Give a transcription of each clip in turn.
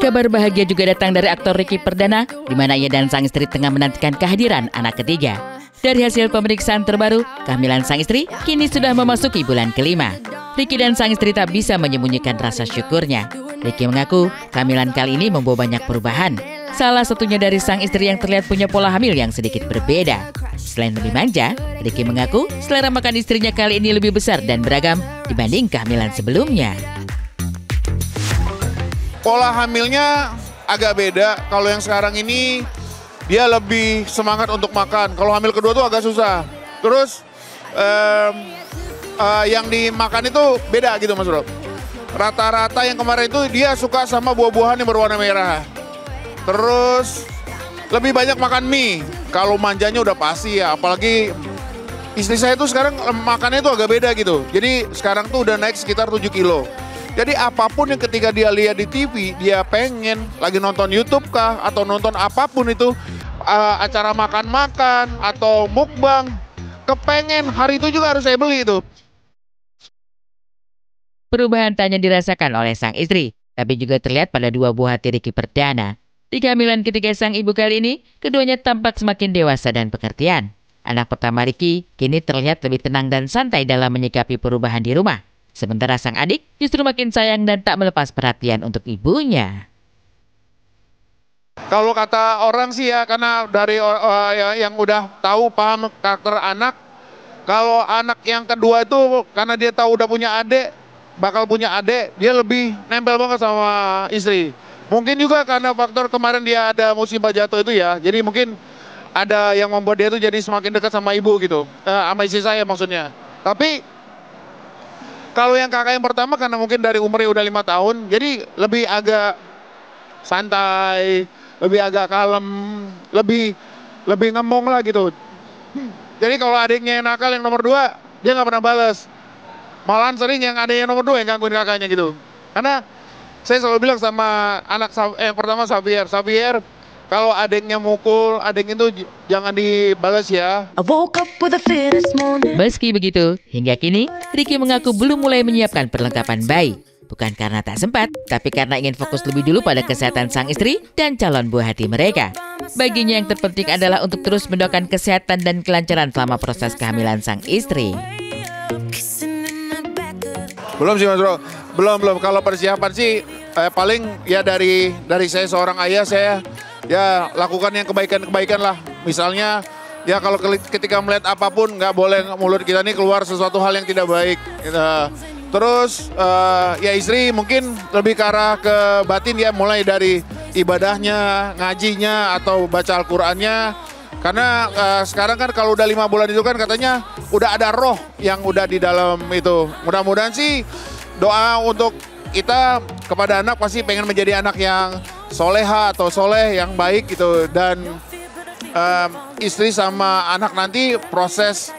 Kabar bahagia juga datang dari aktor Ricky Perdana, di mana ia dan sang istri tengah menantikan kehadiran anak ketiga. Dari hasil pemeriksaan terbaru, kehamilan sang istri kini sudah memasuki bulan kelima. Ricky dan sang istri tak bisa menyembunyikan rasa syukurnya. Ricky mengaku kehamilan kali ini membawa banyak perubahan. Salah satunya dari sang istri yang terlihat punya pola hamil yang sedikit berbeda. Selain lebih manja, Ricky mengaku selera makan istrinya kali ini lebih besar dan beragam dibanding kehamilan sebelumnya. Pola hamilnya agak beda. Kalau yang sekarang ini dia lebih semangat untuk makan. Kalau hamil kedua tuh agak susah. Terus yang dimakan itu beda gitu Mas Bro. Rata-rata yang kemarin itu dia suka sama buah-buahan yang berwarna merah. Terus lebih banyak makan mie. Kalau manjanya udah pasti ya. Apalagi istri saya tuh sekarang makannya tuh agak beda gitu. Jadi sekarang tuh udah naik sekitar 7 kilo. Jadi apapun yang ketika dia lihat di TV, dia pengen lagi nonton YouTube kah atau nonton apapun itu, acara makan-makan atau mukbang, kepengen hari itu juga harus saya beli itu. Perubahan tak hanya dirasakan oleh sang istri, tapi juga terlihat pada dua buah hati Ricky Perdana. Di kehamilan ketiga sang ibu kali ini, keduanya tampak semakin dewasa dan pengertian. Anak pertama Ricky kini terlihat lebih tenang dan santai dalam menyikapi perubahan di rumah. Sementara sang adik justru makin sayang dan tak melepas perhatian untuk ibunya. Kalau kata orang sih ya, karena dari yang udah tahu paham karakter anak, kalau anak yang kedua itu karena dia tahu udah punya adik, bakal punya adik, dia lebih nempel banget sama istri. Mungkin juga karena faktor kemarin dia ada musibah jatuh itu ya, jadi mungkin ada yang membuat dia tuh jadi semakin dekat sama ibu gitu, sama istri saya maksudnya. Tapi kalau yang kakak yang pertama karena mungkin dari umurnya udah 5 tahun, jadi lebih agak santai, lebih agak kalem, lebih ngemong lah gitu. Jadi kalau adiknya yang nakal yang nomor 2, dia nggak pernah balas. Malahan sering yang ada yang nomor 2 yang gangguin kakaknya gitu. Karena saya selalu bilang sama anak yang pertama Xavier, kalau adiknya mukul, adik itu jangan dibalas ya. Meski begitu, hingga kini Ricky mengaku belum mulai menyiapkan perlengkapan bayi. Bukan karena tak sempat, tapi karena ingin fokus lebih dulu pada kesehatan sang istri dan calon buah hati mereka. Baginya yang terpenting adalah untuk terus mendoakan kesehatan dan kelancaran selama proses kehamilan sang istri. Belum sih Mas Bro, belum. Kalau persiapan sih paling ya dari saya seorang ayah, saya ya lakukan yang kebaikan lah. Misalnya ya kalau ketika melihat apapun nggak boleh mulut kita nih keluar sesuatu hal yang tidak baik. Terus ya istri mungkin lebih ke arah ke batin ya, mulai dari ibadahnya, ngajinya atau baca Al-Qur'annya. Karena sekarang kan kalau udah 5 bulan itu kan katanya udah ada roh yang udah di dalam itu. Mudah-mudahan sih doa untuk kita kepada anak pasti pengen menjadi anak yang soleha atau soleh yang baik gitu. Dan istri sama anak nanti proses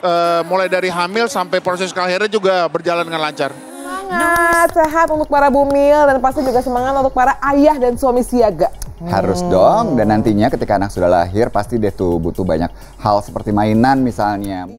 mulai dari hamil sampai proses kelahiran juga berjalan dengan lancar. Semangat, sehat untuk para bumil dan pasti juga semangat untuk para ayah dan suami siaga. Harus dong, dan nantinya ketika anak sudah lahir pasti dia tuh butuh banyak hal seperti mainan misalnya.